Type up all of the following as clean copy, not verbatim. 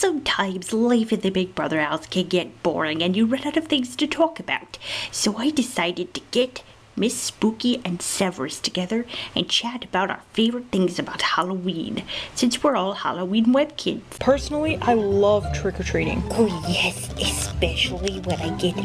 Sometimes life in the Big Brother house can get boring and you run out of things to talk about. So I decided to get Miss Spooky and Severus together and chat about our favorite things about Halloween, since we're all Halloween Webkinz. Personally, I love trick-or-treating. Oh yes, especially when I get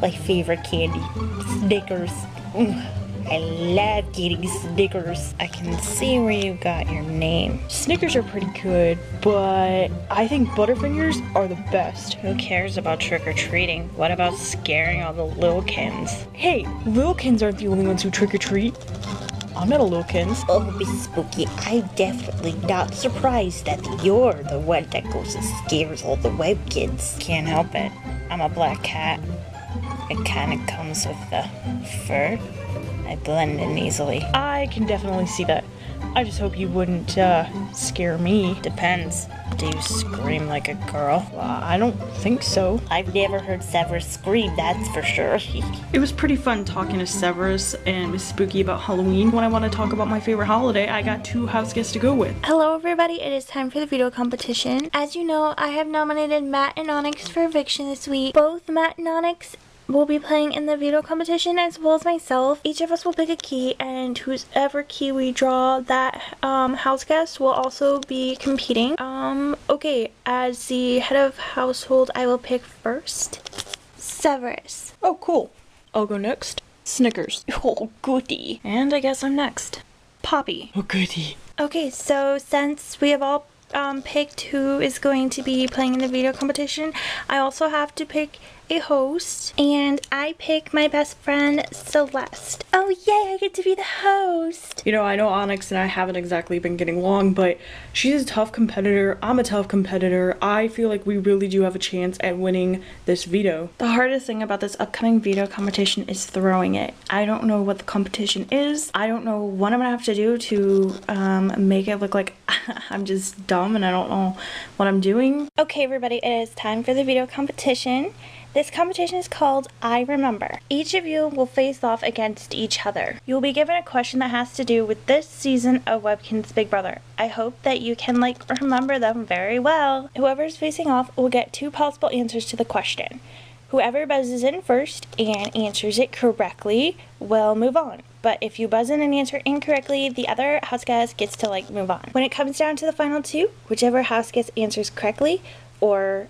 my favorite candy, Snickers. I love getting Snickers. I can see where you got your name. Snickers are pretty good, but I think Butterfingers are the best. Who cares about trick-or-treating? What about scaring all the Lilkins? Hey, Lilkins aren't the only ones who trick-or-treat. I'm not a Lilkins. Oh, Miss Spooky, I'm definitely not surprised that you're the one that goes and scares all the Webkinz. Can't help it. I'm a black cat. It kind of comes with the fur. I blend in easily. I can definitely see that. I just hope you wouldn't, scare me. Depends. Do you scream like a girl? I don't think so. I've never heard Severus scream, that's for sure. It was pretty fun talking to Severus and Miss Spooky about Halloween. When I want to talk about my favorite holiday, I got 2 house guests to go with. Hello everybody, it is time for the veto competition. As you know, I have nominated Matt and Onyx for eviction this week. Both Matt and Onyx will be playing in the veto competition as well as myself. Each of us will pick a key, and whoever key we draw, that house guest will also be competing. Okay, as the head of household, I will pick first Severus. Oh, cool. I'll go next. Snickers. Oh, goody. And I guess I'm next. Poppy. Oh, goody. Okay, so since we have all picked who is going to be playing in the veto competition, I also have to pick a host, and I pick my best friend Celeste. Oh yay, I get to be the host. You know, I know Onyx and I haven't exactly been getting along, but she's a tough competitor. I'm a tough competitor. I feel like we really do have a chance at winning this veto. The hardest thing about this upcoming veto competition is throwing it. I don't know what the competition is. I don't know what I'm gonna have to do to make it look like I'm just dumb and I don't know what I'm doing. Okay everybody, it is time for the veto competition. This competition is called I Remember. Each of you will face off against each other. You will be given a question that has to do with this season of Webkinz Big Brother. I hope that you can remember them very well. Whoever is facing off will get 2 possible answers to the question. Whoever buzzes in first and answers it correctly will move on. But if you buzz in and answer incorrectly, the other house guest gets to move on. When it comes down to the final 2, whichever house guest answers correctly or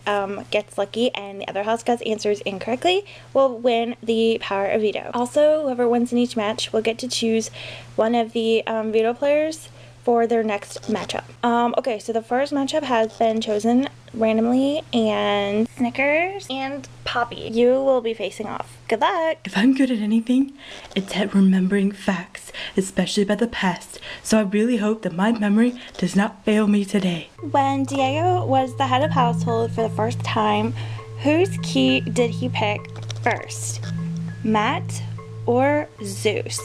gets lucky and the other house guest answers incorrectly will win the power of veto. Also, whoever wins in each match will get to choose one of the veto players for their next matchup. Okay, so the first matchup has been chosen randomly, and Snickers and Poppy, you will be facing off. Good luck! If I'm good at anything, it's at remembering facts, especially about the past, so I really hope that my memory does not fail me today. When Diego was the head of household for the first time, whose key did he pick first? Matt or Zeus?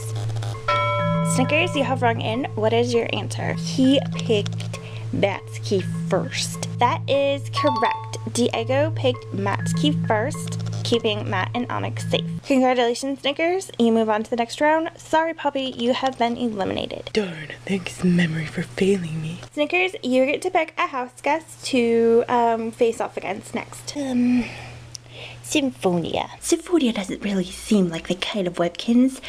Snickers, you have rung in. What is your answer? He picked Matt's key first. That is correct. Diego picked Matt's key first, keeping Matt and Onyx safe. Congratulations, Snickers. You move on to the next round. Sorry, Poppy, you have been eliminated. Darn, thanks memory for failing me. Snickers, you get to pick a house guest to face off against next. Symphonia. Symphonia doesn't really seem like the kind of Webkinz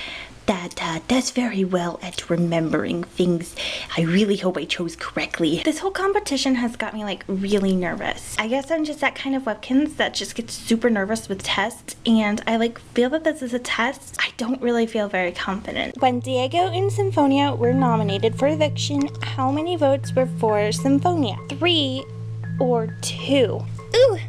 that does very well at remembering things. I really hope I chose correctly. This whole competition has got me really nervous. I guess I'm just that kind of Webkinz that just gets super nervous with tests, and I feel that this is a test. I don't really feel very confident. When Diego and Symphonia were nominated for eviction, how many votes were for Symphonia? 3 or 2? Ooh!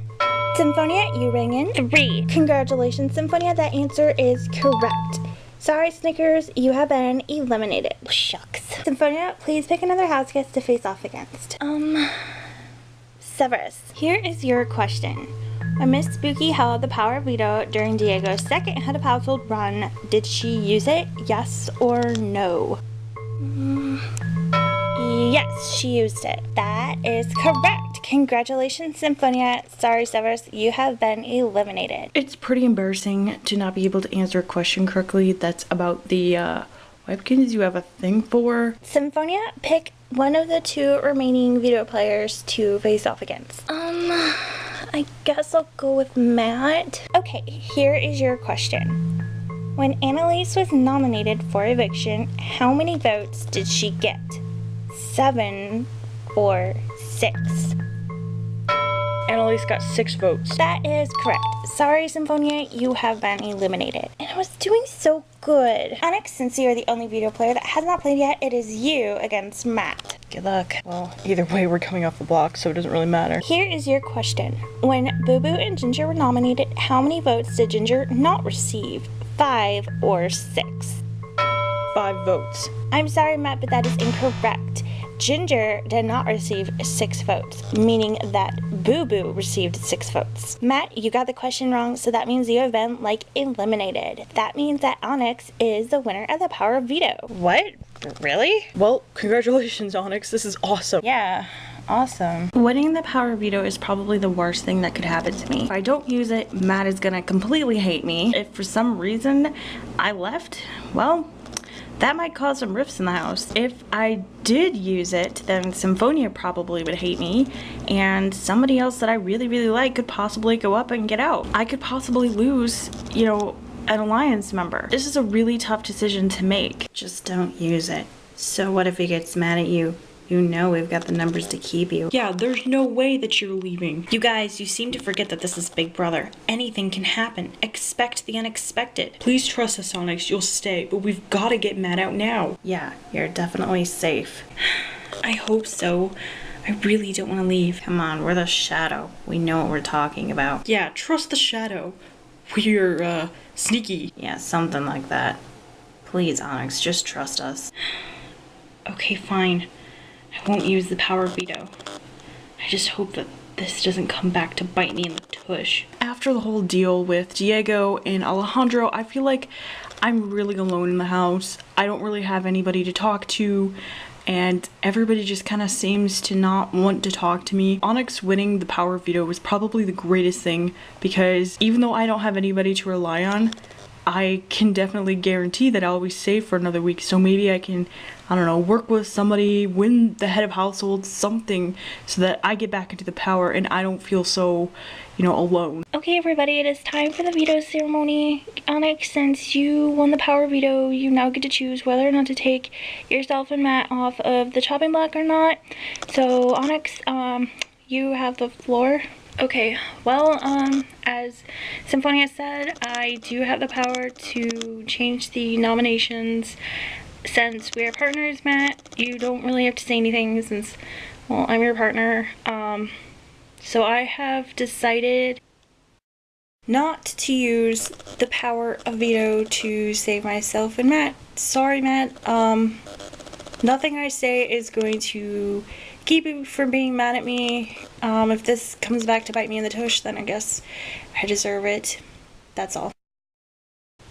Symphonia, you rang in 3. Congratulations, Symphonia. That answer is correct. Sorry, Snickers, you have been eliminated. Shucks. Symphonia, please pick another house guest to face off against. Severus, here is your question. When Miss Spooky held the power of veto during Diego's second head of household run, did she use it? Yes or no? Yes, she used it. That is correct. Congratulations, Symphonia. Sorry, Severus, you have been eliminated. It's pretty embarrassing to not be able to answer a question correctly that's about the Webkinz, you have a thing for? Symphonia, pick one of the 2 remaining veto players to face off against. I guess I'll go with Matt. Okay, here is your question. When Annalise was nominated for eviction, how many votes did she get? 7 or 6? Annalise got 6 votes. That is correct. Sorry, Symphonia, you have been eliminated. And I was doing so good. Onyx, since you are the only veto player that has not played yet, it is you against Matt. Good luck. Well, either way, we're coming off the block, so it doesn't really matter. Here is your question. When Boo Boo and Ginger were nominated, how many votes did Ginger not receive? 5 or 6? 5 votes. I'm sorry, Matt, but that is incorrect. Ginger did not receive 6 votes, meaning that Boo Boo received 6 votes. Matt, you got the question wrong, so that means you have been, eliminated. That means that Onyx is the winner of the power of veto. What? Really? Well, congratulations, Onyx. This is awesome. Yeah, awesome. Winning the power of veto is probably the worst thing that could happen to me. If I don't use it, Matt is gonna completely hate me. If for some reason I left, well, that might cause some rifts in the house. If I did use it, then Symphonia probably would hate me, and somebody else that I really, really like could possibly go up and get out. I could possibly lose, an alliance member. This is a really tough decision to make. Just don't use it. So what if he gets mad at you? You know we've got the numbers to keep you. Yeah, there's no way that you're leaving. You guys, you seem to forget that this is Big Brother. Anything can happen. Expect the unexpected. Please trust us, Onyx. You'll stay, but we've got to get Matt out now. Yeah, you're definitely safe. I hope so. I really don't want to leave. Come on, we're the Shadow. We know what we're talking about. Yeah, trust the Shadow. We're, sneaky. Yeah, something like that. Please, Onyx, just trust us. Okay, fine. I won't use the power of veto. I just hope that this doesn't come back to bite me in the tush. After the whole deal with Diego and Alejandro, I feel like I'm really alone in the house. I don't really have anybody to talk to, and everybody just kind of seems to not want to talk to me. Onyx winning the power of veto was probably the greatest thing, because even though I don't have anybody to rely on, I can definitely guarantee that I'll be safe for another week. So maybe I can, I don't know, work with somebody, win the head of household, something, so that I get back into the power and I don't feel so, alone. Okay, everybody, it is time for the veto ceremony. Onyx, since you won the power veto, you now get to choose whether or not to take yourself and Matt off of the chopping block or not. So, Onyx, you have the floor. Okay, well, as Symphonia said, I do have the power to change the nominations. Since we are partners, Matt, you don't really have to say anything since, well, I'm your partner. So I have decided not to use the power of veto to save myself and Matt. Sorry, Matt. Nothing I say is going to keep you from being mad at me. If this comes back to bite me in the tush, then I guess I deserve it. That's all.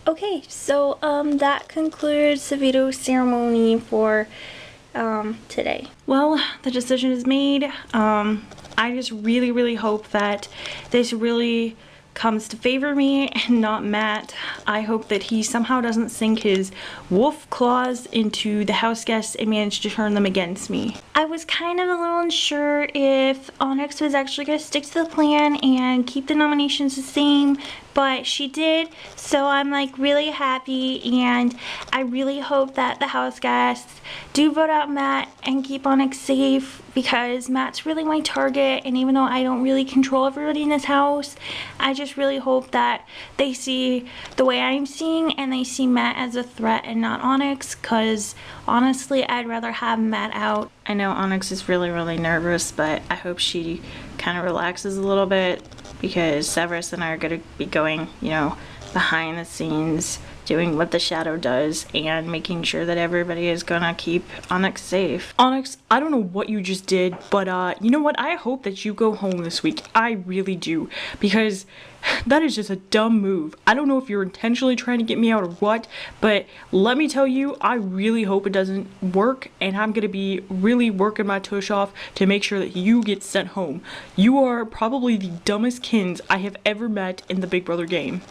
Okay, so that concludes the veto ceremony for today. Well, the decision is made. I just really, really hope that this really comes to favor me and not Matt. I hope that he somehow doesn't sink his wolf claws into the house guests and manage to turn them against me. I was kind of a little unsure if Onyx was actually going to stick to the plan and keep the nominations the same, but she did, so I'm really happy, and I really hope that the house guests do vote out Matt and keep Onyx safe, because Matt's really my target, and even though I don't really control everybody in this house, I just really hope that they see the way I'm seeing and they see Matt as a threat and not Onyx, because honestly I'd rather have Matt out. I know Onyx is really, really nervous, but I hope she kind of relaxes a little bit, because Severus and I are going to be going, behind the scenes, doing what the Shadow does, and making sure that everybody is going to keep Onyx safe. Onyx, I don't know what you just did, but you know what? I hope that you go home this week. I really do, because that is just a dumb move. I don't know if you're intentionally trying to get me out or what, but let me tell you, I really hope it doesn't work, and I'm gonna be really working my tush off to make sure that you get sent home. You are probably the dumbest Kinz I have ever met in the Big Brother game.